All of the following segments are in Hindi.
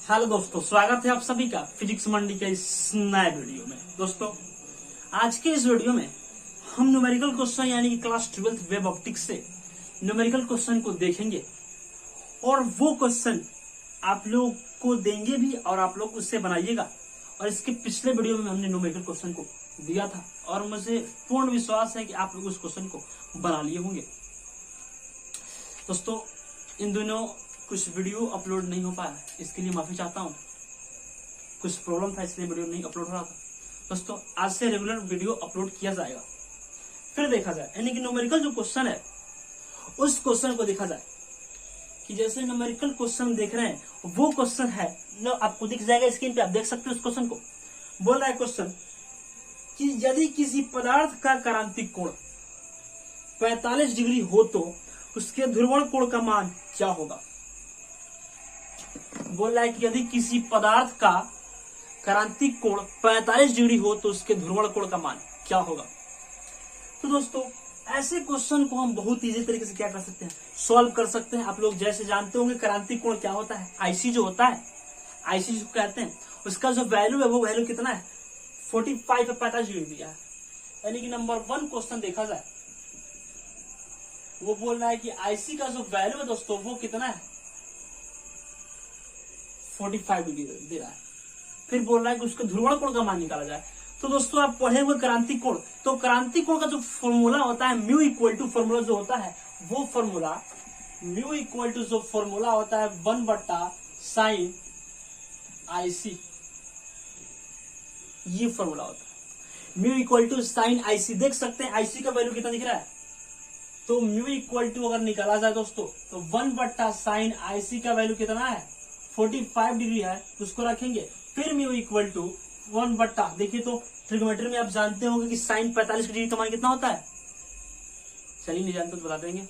हेलो दोस्तों, स्वागत है आप सभी का फिजिक्स मंडी के इस नए वीडियो में। दोस्तों, आज के इस वीडियो में हम न्यूमेरिकल क्वेश्चन यानी कि क्लास 12th वेब ऑप्टिक्स से न्यूमेरिकल क्वेश्चन को देखेंगे और वो क्वेश्चन आप लोग को देंगे भी और आप लोग उससे बनाइएगा। और इसके पिछले वीडियो में हमने न्यूमेरिकल क्वेश्चन को दिया था और मुझे पूर्ण विश्वास है कि आप लोग उस क्वेश्चन को बना लिए होंगे। दोस्तों, इन दिनों कुछ वीडियो अपलोड नहीं हो पाया, इसके लिए माफी चाहता हूँ। कुछ प्रॉब्लम था इसलिए वीडियो नहीं अपलोड हो रहा था। दोस्तों, आज से रेगुलर वीडियो अपलोड किया जाएगा। फिर देखा जाए यानी कि न्यूमेरिकल जो क्वेश्चन है उस क्वेश्चन को देखा जाए कि जैसे न्यूमेरिकल क्वेश्चन देख रहे हैं वो क्वेश्चन है आपको दिख जाएगा स्क्रीन पे, आप देख सकते हो। उस क्वेश्चन को बोल रहा है क्वेश्चन कि यदि किसी पदार्थ का क्रांतिक कोण 45 डिग्री हो तो उसके ध्रुवण कोण का मान क्या होगा। बोल रहा है कि यदि किसी पदार्थ का क्रांतिक कोण 45 डिग्री हो तो उसके ध्रुवण कोण का मान क्या होगा। तो दोस्तों, ऐसे क्वेश्चन को हम बहुत इजी तरीके से क्या कर सकते हैं, सॉल्व कर सकते हैं। आप लोग जैसे जानते होंगे क्रांतिक कोण क्या होता है, आईसी जो होता है, आईसी जो कहते हैं, उसका जो वैल्यू है वो वैल्यू कितना है 45 या 45 डिग्री दिया है। यानी कि नंबर 1 क्वेश्चन देखा जाए वो बोल रहा है कि आईसी का जो वैल्यू है दोस्तों वो कितना है 45 डिग्री दे रहा है। फिर बोल रहा है कि उसके ध्रुवण कोण का मान निकाला जाए। तो दोस्तों, आप पढ़े हुए क्रांतिक कोण, तो क्रांतिक कोण का जो फॉर्मूला होता है म्यू इक्वल टू फॉर्मूला जो होता है वो फॉर्मूला म्यू इक्वल टू जो फॉर्मूला होता है 1/sin आईसी, ये फॉर्मूला होता है mu equal to sine IC. देख सकते हैं आईसी का वैल्यू कितना दिख रहा है, तो म्यू इक्वल टू अगर निकाला जाए दोस्तों तो 1/sin आईसी का वैल्यू कितना है 45 डिग्री है, उसको रखेंगे। फिर म्यू इक्वल टू 1/, देखिए तो ट्रिग्नोमेट्री में आप जानते होंगे कि साइन 45 डिग्री का मान कितना होता है, चलिए नहीं जानते तो बता देंगे,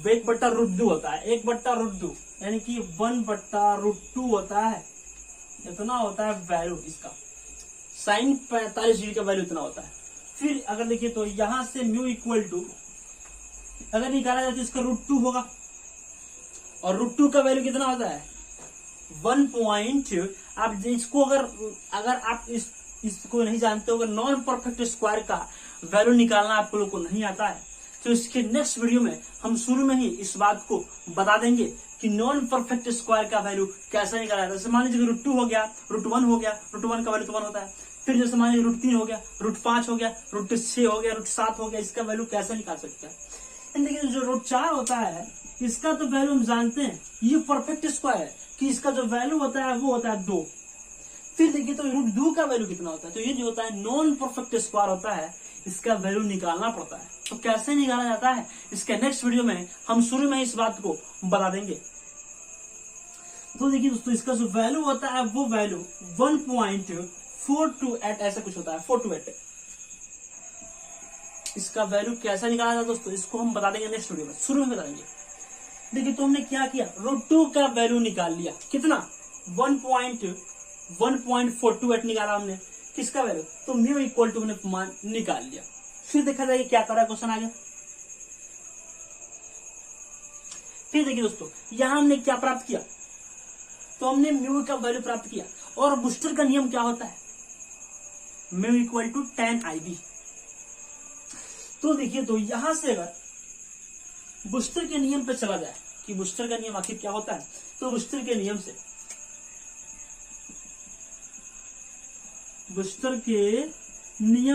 1/√2 होता है। 1/√2 यानी कि 1/√2 होता है, इतना होता है वैल्यू इसका। साइन 45 डिग्री का वैल्यू इतना होता है। फिर अगर देखिए तो यहां से म्यू इक्वल टू अगर निकाला जाए तो इसका √2 होगा और √2 का वैल्यू कितना होता है 1. आप इसको अगर आप इसको नहीं जानते हो, अगर नॉन परफेक्ट स्क्वायर का वैल्यू निकालना आप लोग को नहीं आता है तो इसके नेक्स्ट वीडियो में हम शुरू में ही इस बात को बता देंगे कि नॉन परफेक्ट स्क्वायर का वैल्यू कैसे निकाला जाता है। जैसे मान लीजिए √2 हो गया, √1 हो गया, √1 का वैल्यू तो 1 होता है। फिर जैसे मान लीजिए √3 हो गया, √5 हो गया, √6 हो गया, √7 हो गया, इसका वैल्यू कैसे निकाल सकते हैं। देखिए जो √4 होता है इसका तो वैल्यू हम जानते हैं, ये परफेक्ट स्क्वायर है कि इसका जो वैल्यू होता है वो होता है 2। फिर देखिए तो √2 का वैल्यू कितना होता है, तो ये जो होता है नॉन परफेक्ट स्क्वायर होता है, इसका वैल्यू निकालना पड़ता है। तो कैसे निकाला जाता है इसके नेक्स्ट वीडियो में हम शुरू में इस बात को बता देंगे। तो देखिए दोस्तों, इसका जो वैल्यू होता है वो वैल्यू 1.428 ऐसा कुछ होता है, 428। इसका वैल्यू कैसा निकाला जाता है दोस्तों, इसको हम बता देंगे नेक्स्ट वीडियो में, शुरू में बता देंगे। देखिए तो हमने क्या किया, √2 का वैल्यू निकाल लिया, कितना 1.428 निकाला हमने, किसका वैल्यू, तो म्यू इक्वल टू हमने मान निकाल लिया। फिर देखा जाए क्या कर रहा है क्वेश्चन आगे। फिर देखिए दोस्तों, यहां हमने क्या प्राप्त किया, तो हमने म्यू का वैल्यू प्राप्त किया। और बूस्टर का नियम क्या होता है, mu equal to tan IB। तो देखिए तो यहां से अगर बूस्टर के नियम पे चला जाए कि बूस्टर का नियम आखिर क्या होता है, तो बूस्टर के नियम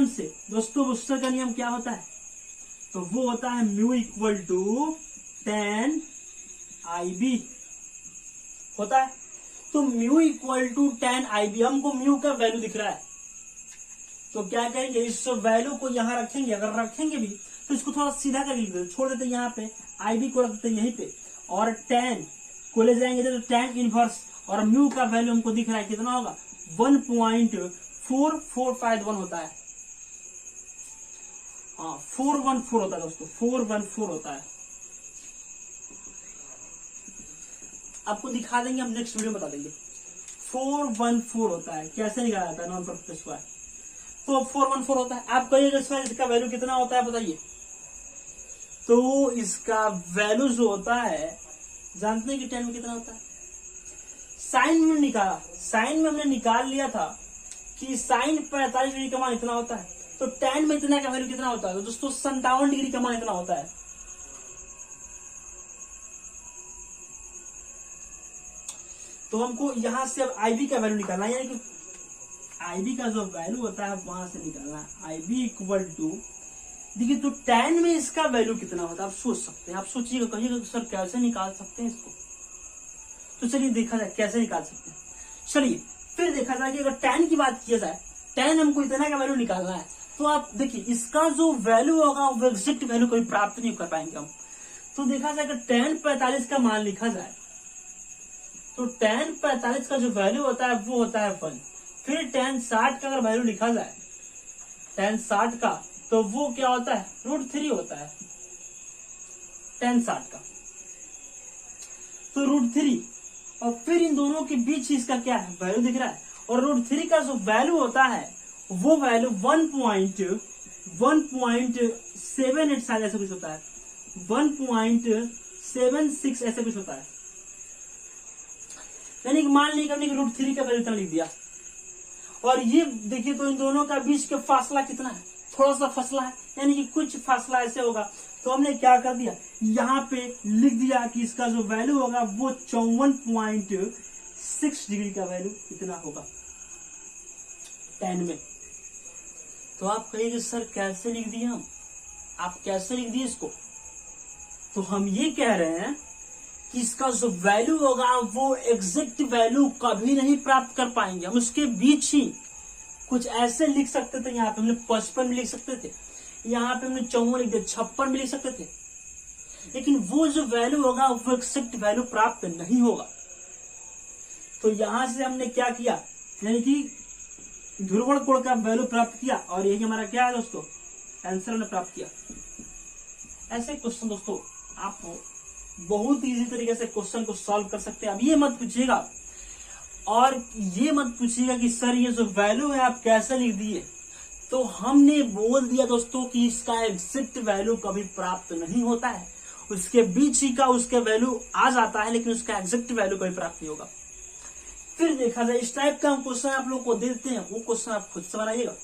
से दोस्तों बूस्टर का नियम क्या होता है, तो वो होता है mu equal to tan IB होता है। तो mu equal to tan IB, हमको म्यू का वैल्यू दिख रहा है, तो क्या करेंगे इस वैल्यू को यहां रखेंगे। अगर रखेंगे भी तो इसको थोड़ा सीधा कर लिखते छोड़ देते, यहाँ पे IB को रख देते यहीं पे और tan को ले जाएंगे तो tan इनवर्स, और म्यू का वैल्यू हमको दिख रहा है कितना होगा 1.4451 होता है। हाँ 414 होता है दोस्तों, 414 होता है। आपको दिखा देंगे, हम नेक्स्ट वीडियो में बता देंगे। 414 होता है, कैसे निकाला जाता है नॉन परफेक्ट स्क्वायर, तो 414 होता है। आप कहिएगा इसका वैल्यू कितना होता है बताइए, तो इसका वैल्यू जो होता है जानते हैं कि 10 में कितना होता है साइन में निकाला, साइन में हमने निकाल लिया था कि साइन 45 डिग्री का मान इतना होता है, तो tan में इतना का वैल्यू कितना होता है? तो दोस्तों 57 डिग्री का मान इतना होता है। तो हमको यहां से अब IB का वैल्यू निकालना है, यानी कि IB का जो वैल्यू होता है वहां से निकालना है। IB इक्वल टू, देखिए तो tan में इसका वैल्यू कितना होता है आप सोच सकते हैं, आप सोचिएगा, कहिएगा सर कैसे निकाल सकते हैं इसको। तो चलिए देखा जाए कैसे निकाल सकते हैं। चलिए फिर देखा जाए कि अगर tan की बात किया जाए, tan हमको इतना का वैल्यू निकालना है, तो आप देखिए इसका जो वैल्यू होगा वो एग्जैक्ट वैल्यू कभी प्राप्त नहीं कर पाएंगे हम। तो देखा जाए अगर tan 45 का मान लिखा जाए, तो tan 45 का जो वैल्यू होता है वो होता है 1। फिर tan 60 का अगर वैल्यू लिखा जाए, tan 60 का, तो वो क्या होता है? √3 होता है tan 60 का, तो √3। और फिर इन दोनों के बीच इसका क्या है? वैल्यू दिख रहा है। और √3 का जो वैल्यू होता है वो वैल्यू 1.78 शायद ऐसा कुछ होता है, 1.76 ऐसा कुछ होता है। यानी कि मान लीजिए हमने √3 का वैल्यू इतना लिख दिया, और ये देखिए तो इन दोनों का बीच का फासला कितना है? थोड़ा सा फासला है, यानी कि कुछ फासला ऐसे होगा। तो हमने क्या कर दिया, यहाँ पे लिख दिया कि इसका जो वैल्यू होगा वो 54.6 डिग्री का वैल्यू इतना होगा tan में। तो आप कहिए सर कैसे लिख दिए हम, आप कैसे लिख दिए इसको? तो हम ये कह रहे हैं कि इसका जो वैल्यू होगा वो एग्जैक्ट वैल्यू कभी नहीं प्राप्त कर पाएंगे हम, उसके बीच ही कुछ ऐसे लिख सकते थे। यहाँ पे हमने 55 में लिख सकते थे, यहाँ पे हमने 54 लिख दिया, 56 में लिख सकते थे, लेकिन वो जो वैल्यू होगा वो एग्जैक्ट वैल्यू प्राप्त नहीं होगा। तो यहां से हमने क्या किया, यानी कि ध्रुवण कोण का वैल्यू प्राप्त किया, और यही हमारा क्या है दोस्तों, आंसर हमने प्राप्त किया। ऐसे क्वेश्चन दोस्तों आप बहुत इजी तरीके से क्वेश्चन को सॉल्व कर सकते हैं। अब ये मत पूछिएगा, और ये मत पूछिएगा कि सर ये जो वैल्यू है आप कैसे लिख दिए। तो हमने बोल दिया दोस्तों कि इसका एग्जैक्ट वैल्यू कभी प्राप्त नहीं होता है, उसके बीच ही का उसके वैल्यू आ जाता है, लेकिन उसका एग्जैक्ट वैल्यू कभी प्राप्त नहीं होगा। फिर देखा जाए इस टाइप का हम क्वेश्चन आप लोग को दे देते हैं, वो क्वेश्चन आप खुद से बनाइएगा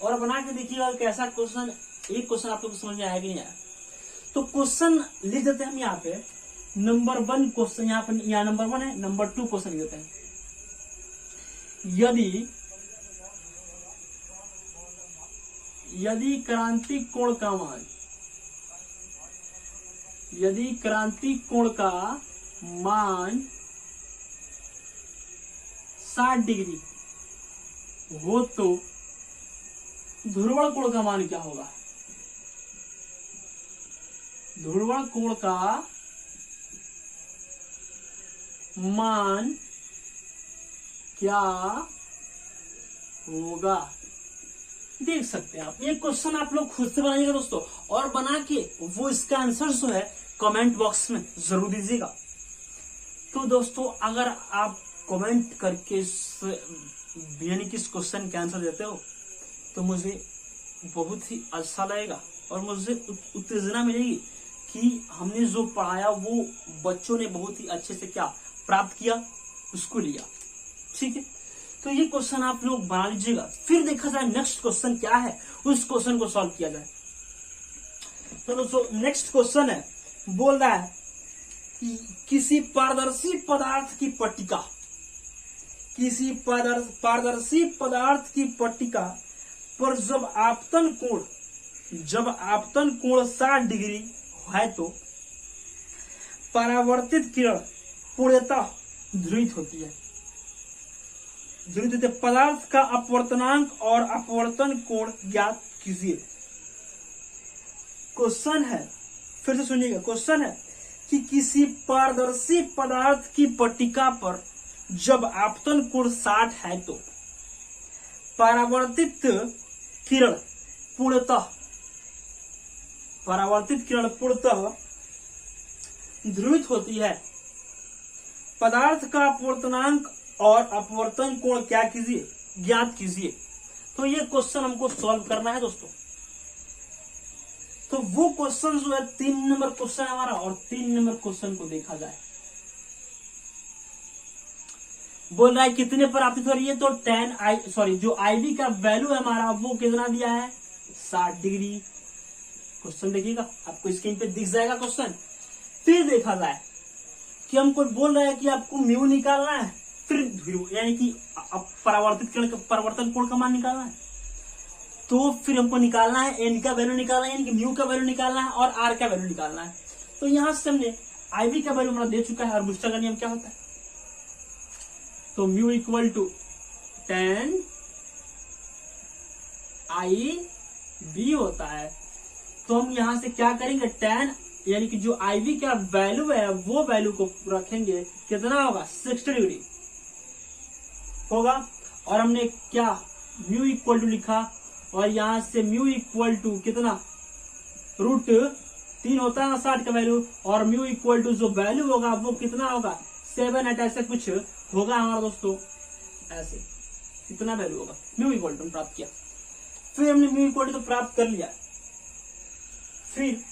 और बना के देखिएगा कैसा क्वेश्चन, एक क्वेश्चन आप लोग को समझ में आया कि नहीं आया। तो क्वेश्चन लिख देते हैं हम यहाँ पे, नंबर 1 क्वेश्चन, यहाँ पे यहाँ नंबर 1 है, नंबर 2 क्वेश्चन लिख देते हैं। यदि क्रांति कोण का मान, यदि क्रांति कोण का मान 60 डिग्री हो तो ध्रुवण कोण का मान क्या होगा? ध्रुवण कोण का मान क्या होगा? देख सकते हैं आप, ये क्वेश्चन आप लोग खुद से बनाइएगा दोस्तों, और बना के वो इसका आंसर जो है कमेंट बॉक्स में जरूर दीजिएगा। तो दोस्तों अगर आप कमेंट करके यानी कि इस क्वेश्चन के आंसर देते हो तो मुझे बहुत ही अच्छा लगेगा, और मुझे उत्तेजना मिलेगी कि हमने जो पढ़ाया वो बच्चों ने बहुत ही अच्छे से क्या प्राप्त किया, उसको लिया। ठीक है, तो ये क्वेश्चन आप लोग बना लीजिएगा। फिर देखा जाए नेक्स्ट क्वेश्चन क्या है, उस क्वेश्चन को सॉल्व किया जाए। तो दोस्तों नेक्स्ट क्वेश्चन है, बोल रहा है कि किसी पारदर्शी पदार्थ की पट्टिका, किसी पारदर्शी पदार्थ की पट्टिका पर जब आपतन कोण 60 डिग्री है तो परावर्तित किरण पूर्णतः ध्रुवित होती है। पदार्थ का अपवर्तनांक और अपवर्तन कोण ज्ञात कीजिए। क्वेश्चन है, फिर से सुनिएगा, क्वेश्चन है कि किसी पारदर्शी पदार्थ की पट्टिका पर जब आपतन कोण 60 है तो परावर्तित किरण पूर्णतः ध्रुवित होती है। पदार्थ का अपवर्तनांक और अपवर्तन कोण क्या कीजिए, ज्ञात कीजिए। तो ये क्वेश्चन हमको सॉल्व करना है दोस्तों। तो वो क्वेश्चन जो है 3 नंबर क्वेश्चन हमारा, और 3 नंबर क्वेश्चन को देखा जाए बोल रहा है कितने पर आपतित हो रही है, तो जो आईवी का वैल्यू है हमारा वो कितना दिया है, 60 डिग्री। क्वेश्चन देखिएगा, आपको स्क्रीन पे दिख जाएगा क्वेश्चन। फिर देखा जाए कि हमको बोल रहा है कि आपको म्यू निकालना है, फिर यानी कि परिवर्तन कोण का मान निकालना है, तो फिर हमको निकालना है एन का वैल्यू निकालना है, यानी कि म्यू का वैल्यू निकालना है और आर का वैल्यू निकालना है। तो यहां से हमने आईवी का वैल्यू हमारा दे चुका है, और बूस्टर का नियम क्या होता है, तो म्यू इक्वल टू 10 IB होता है। तो हम यहां से क्या करेंगे, 10 यानी कि जो आईवी का वैल्यू है वो वैल्यू को रखेंगे, कितना होगा, 60 डिग्री होगा। और हमने क्या म्यू इक्वल टू लिखा, और यहां से म्यू इक्वल टू कितना, √3 होता है ना 60 का वैल्यू, और म्यू इक्वल टू जो वैल्यू होगा वो कितना होगा, 7 ऐसे कुछ होगा हमारा दोस्तों, ऐसे कितना वैल्यू होगा, म्यू इक्वल टू प्राप्त किया। फिर हमने म्यू इक्वल टू प्राप्त कर लिया। फिर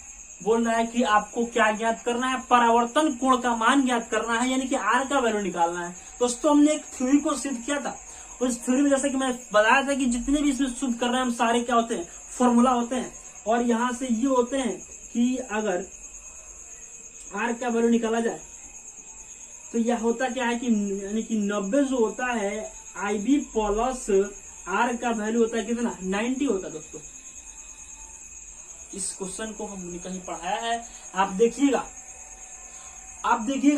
बोल रहा है कि आपको क्या ज्ञात करना है, परावर्तन कोण का मान ज्ञात करना है, यानी कि आर का वैल्यू निकालना है। दोस्तों हमने एक थ्योरी को सिद्ध किया था, उस थ्योरी में जैसा कि मैंने बताया था कि जितने भी इसमें शुद्ध कर रहे हैं हम सारे क्या होते हैं, फॉर्मूला होते हैं। और यहां से ये होते हैं कि अगर आर का वैल्यू निकाला जाए तो यह होता क्या है कि यानी कि 90 जो होता है IB प्लस आर का वैल्यू होता है कितना, 90 होता है दोस्तों। इस क्वेश्चन को हमने कहीं पढ़ाया है, आप देखिएगा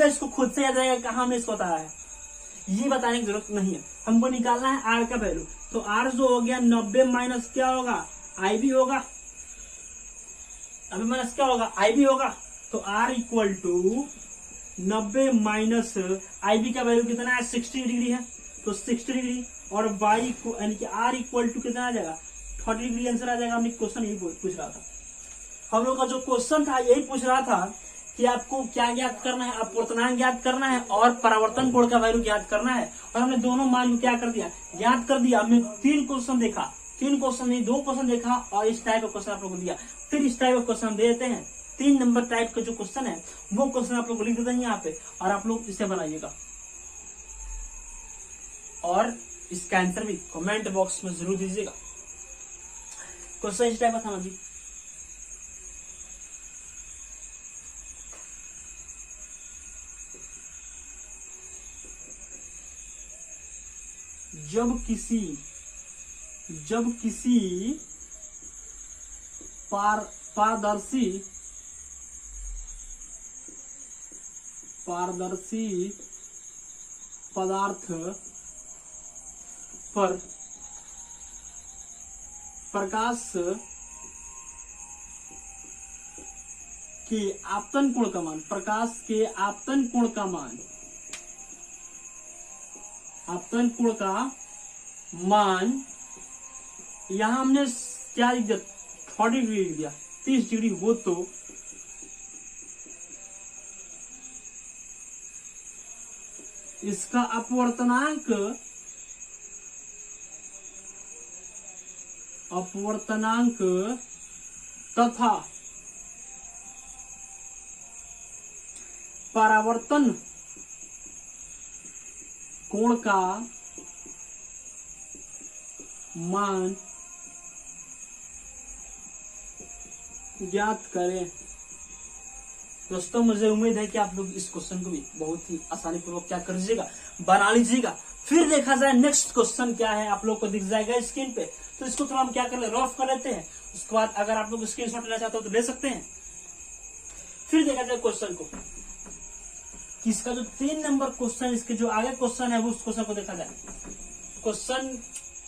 इसको खुद से याद आएगा कहाँ हमने इसको बताया है, ये बताने की जरूरत नहीं है। हमको निकालना है आर का वैल्यू, तो आर जो हो गया 90 माइनस क्या होगा, IB होगा, 90 माइनस क्या होगा, IB होगा। तो r equal to 90 minus IB का वैल्यू कितना है, 60 डिग्री है, तो 60 डिग्री, और y को यानी कि r इक्वल टू कितना आ जाएगा, 40 डिग्री आंसर आ जाएगा। हमने क्वेश्चन यही पूछ रहा था, हम लोग का जो क्वेश्चन था यही पूछ रहा था कि आपको क्या ज्ञात करना है, अपवर्तनांक ज्ञात करना है और परावर्तन कोण का वैल्यू ज्ञात करना है। और हमने दोनों मान को क्या कर दिया, ज्ञात कर दिया। हमने 3 क्वेश्चन देखा, 3 क्वेश्चन नहीं 2 क्वेश्चन देखा, और इस टाइप का क्वेश्चन आप लोग को दिया। फिर इस टाइप का क्वेश्चन दे देते हैं, 3 नंबर टाइप का जो क्वेश्चन है वो क्वेश्चन आप लोग को लिख देते हैं यहाँ पे, और आप लोग इसे बनाइएगा, और इसका आंसर भी कमेंट बॉक्स में जरूर दीजिएगा। क्वेश्चन इस टाइप का था जी, जब किसी पारदर्शी पदार्थ पर प्रकाश के आपतन कोण का मान, आपतन कोण का मान यहां हमने क्या लिख दिया, 40 डिग्री लिख दिया, 30 डिग्री हो तो इसका अपवर्तनांक तथा परावर्तन कोण का मान ज्ञात करें। दोस्तों मुझे उम्मीद है कि आप लोग इस क्वेश्चन को भी बहुत ही आसानी पूर्वक क्या कर लीजिएगा, बना लीजिएगा। फिर देखा जाए नेक्स्ट क्वेश्चन क्या है, आप लोग को दिख जाएगा स्क्रीन पे, तो इसको थोड़ा हम क्या कर ले, रफ कर लेते हैं। उसके बाद अगर आप लोग स्क्रीनशॉट लेना चाहते हो तो ले सकते हैं। फिर देखा जाए क्वेश्चन को, इसका जो 3 नंबर क्वेश्चन, इसके जो आगे क्वेश्चन है वो उस क्वेश्चन को देखा जाए। क्वेश्चन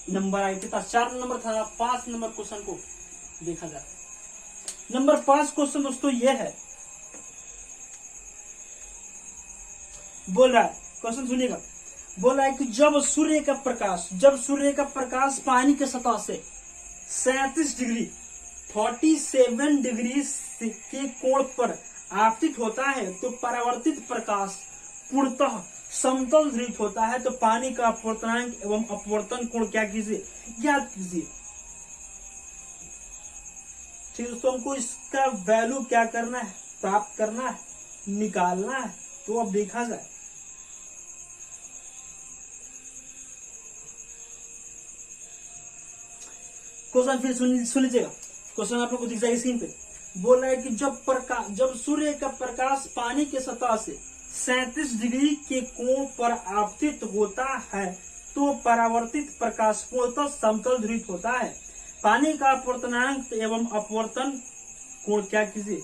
नंबर आई था 4 नंबर था, 5 नंबर क्वेश्चन को देखा जाए। नंबर 5 क्वेश्चन दोस्तों ये है, बोल रहा है, क्वेश्चन सुनिएगा, बोल रहा है कि जब सूर्य का प्रकाश पानी की सतह से 37 डिग्री 47 डिग्री के कोण पर आपतित होता है तो परावर्तित प्रकाश पूर्णतः समतल ध्रुवित होता है, तो पानी का अपवर्तनांक एवं अपवर्तन कोण क्या कीजिए, ज्ञात कीजिए। ठीक है दोस्तों, हमको इसका वैल्यू क्या करना है, प्राप्त करना है, निकालना है। तो अब देखा जाए क्वेश्चन फिर सुन लीजिएगा, क्वेश्चन आप लोग को दिख जाएगा स्क्रीन पे। बोल रहा है कि जब सूर्य का प्रकाश पानी के सतह से 37 डिग्री के कोण पर आपतित होता है तो परावर्तित प्रकाश पूर्णतः समतल ध्रुवित होता है। पानी का अपवर्तनांक एवं अपवर्तन कोण क्या कीजिए,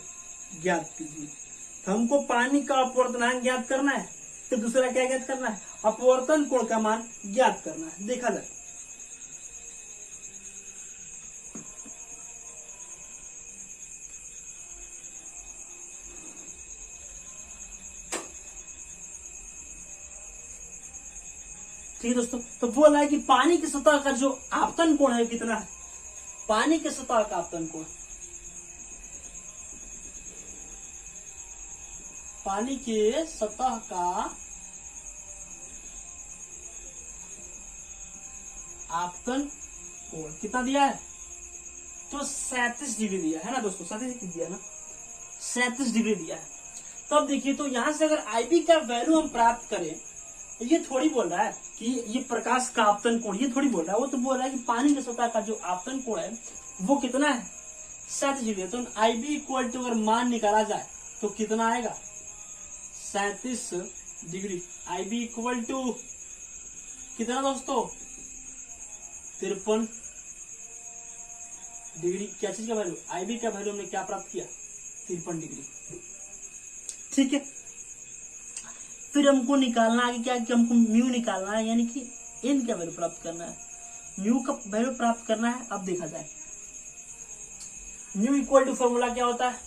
ज्ञात कीजिए। तो हमको पानी का अपवर्तनांक ज्ञात करना है, तो दूसरा क्या ज्ञात करना है, अपवर्तन कोण का मान ज्ञात करना है। देखा जाए ठीक है दोस्तों। तो बोला है कि पानी की सतह का जो आपतन कोण है कितना है, पानी के सतह का आपतन कोण, पानी के सतह का आपतन कोण कितना दिया है, तो 37 डिग्री दिया है ना दोस्तों, 37 डिग्री दिया ना, 37 डिग्री दिया है। तब देखिए तो यहां से अगर आईबी का वैल्यू हम प्राप्त करें, ये थोड़ी बोल रहा है कि ये प्रकाश का आपतन कोण, ये थोड़ी बोल रहा है, वो तो बोल रहा है कि पानी की सतह का जो आपतन कोण है वो कितना है, 37 डिग्री। तो आईबी इक्वल टू अगर मान निकाला जाए तो कितना आएगा, 37 डिग्री। आईबी इक्वल टू कितना दोस्तों, 53 डिग्री। क्या चीज का वैल्यू, आईबी का वैल्यू हमने क्या प्राप्त किया, 53 डिग्री। ठीक है, फिर हमको निकालना आगे क्या कि हमको म्यू निकालना है, यानी कि एन का वैल्यू प्राप्त करना है, म्यू का वैल्यू प्राप्त करना है। अब देखा जाए म्यू इक्वल टू फॉर्मूला क्या होता है,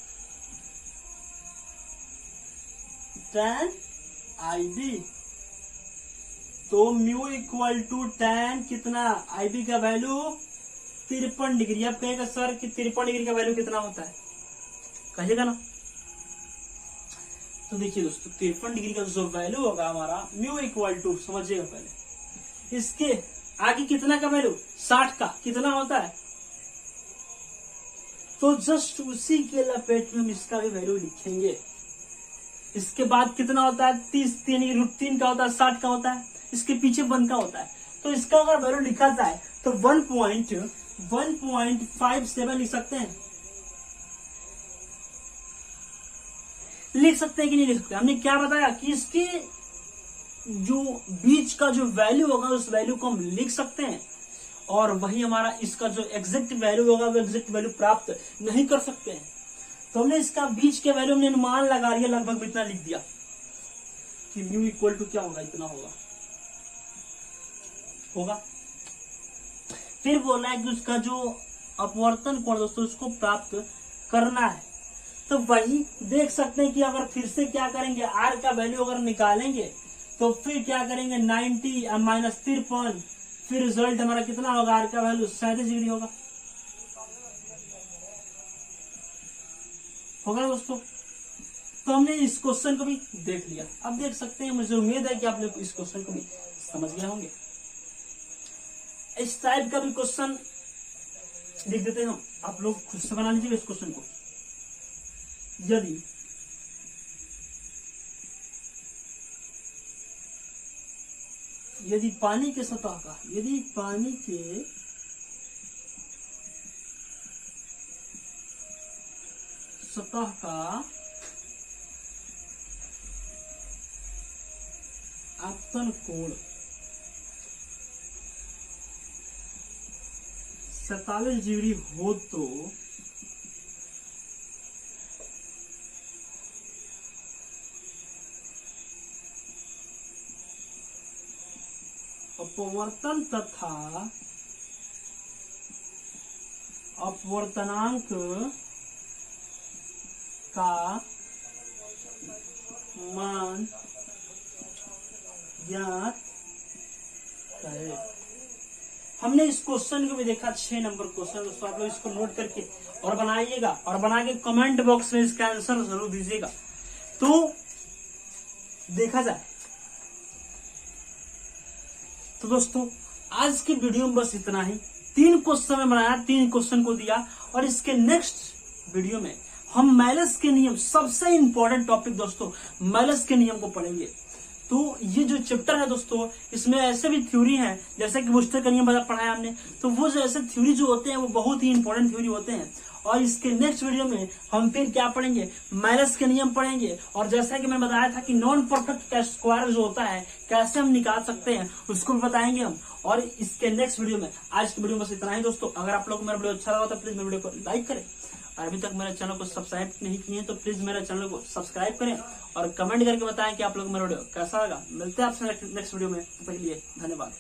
tan आईबी। तो म्यू इक्वल टू tan कितना, आईबी का वैल्यू 53 डिग्री। अब कहेगा सर कि 53 डिग्री का वैल्यू कितना होता है, कहिएगा ना। तो देखिए दोस्तों 53 डिग्री का जो वैल्यू होगा हमारा म्यू इक्वल टू, समझिएगा पहले, इसके आगे कितना का वैल्यू, 60 का कितना होता है, तो जस्ट उसी के लपेट में हम इसका भी वैल्यू लिखेंगे। इसके बाद कितना होता है, 30 3 का होता है, 60 का होता है, इसके पीछे 1 का होता है। तो इसका अगर वैल्यू लिखा जाए तो 1.57 लिख सकते हैं, लिख सकते हैं कि नहीं लिख सकते। हमने क्या बताया कि इसके जो बीच का जो वैल्यू होगा उस वैल्यू को हम लिख सकते हैं, और वही हमारा इसका जो एग्जैक्ट वैल्यू होगा वो एग्जैक्ट वैल्यू प्राप्त नहीं कर सकते हैं। तो हमने इसका बीच के वैल्यू हमने अनुमान लगा लिया, लगभग इतना लिख दिया कि म्यू इक्वल टू क्या होगा, इतना होगा। फिर बोला है कि उसका जो अपवर्तन कोण दोस्तों उसको प्राप्त करना है। तो वही देख सकते हैं कि अगर फिर से क्या करेंगे, आर का वैल्यू अगर निकालेंगे तो फिर क्या करेंगे, 90 माइनस 53, फिर रिजल्ट हमारा कितना होगा, आर का वैल्यू 37 डिग्री होगा दोस्तों। तो हमने इस क्वेश्चन को भी देख लिया। अब देख सकते हैं, मुझे उम्मीद है कि आप लोग इस क्वेश्चन को भी समझ गए होंगे। इस टाइप का भी क्वेश्चन लिख देते हैं हम, आप लोग खुद से बना लीजिए इस क्वेश्चन को। यदि पानी के सतह का, यदि पानी के सतह का आपतन कोण 47 डिग्री हो तो अपवर्तन तथा अपवर्तनांक का मान ज्ञात करें। हमने इस क्वेश्चन को भी देखा, 6 नंबर क्वेश्चन दोस्तों। आप लोग इसको नोट करके और बनाइएगा, और बना के कमेंट बॉक्स में इसका आंसर जरूर दीजिएगा। तो देखा जाए तो दोस्तों आज की वीडियो में बस इतना ही। 3 क्वेश्चन में बनाया, 3 क्वेश्चन को दिया, और इसके नेक्स्ट वीडियो में हम मैलस के नियम, सबसे इंपॉर्टेंट टॉपिक दोस्तों, मैलस के नियम को पढ़ेंगे। तो ये जो चैप्टर है दोस्तों, इसमें ऐसे भी थ्योरी है जैसे कि बूस्टर का नियम पढ़ाया हमने, तो वो जो ऐसे थ्योरी जो होते हैं वो बहुत ही इंपॉर्टेंट थ्योरी होते हैं। और इसके नेक्स्ट वीडियो में हम फिर क्या पढ़ेंगे, माइनस के नियम पढ़ेंगे। और जैसा कि मैंने बताया था कि नॉन परफेक्ट का स्क्वायर जो होता है कैसे हम निकाल सकते हैं उसको भी बताएंगे हम। और इसके नेक्स्ट वीडियो में, आज की वीडियो में बस इतना ही दोस्तों। अगर आप लोग को मेरा वीडियो अच्छा लगा तो प्लीज मेरे वीडियो को लाइक करें, और अभी तक मेरे चैनल को सब्सक्राइब नहीं किए तो प्लीज मेरे चैनल को सब्सक्राइब करें, और कमेंट करके बताएं कि आप लोग मेरा वीडियो कैसा लगा। मिलते हैं आपसे नेक्स्ट वीडियो में, तब तक के लिए धन्यवाद।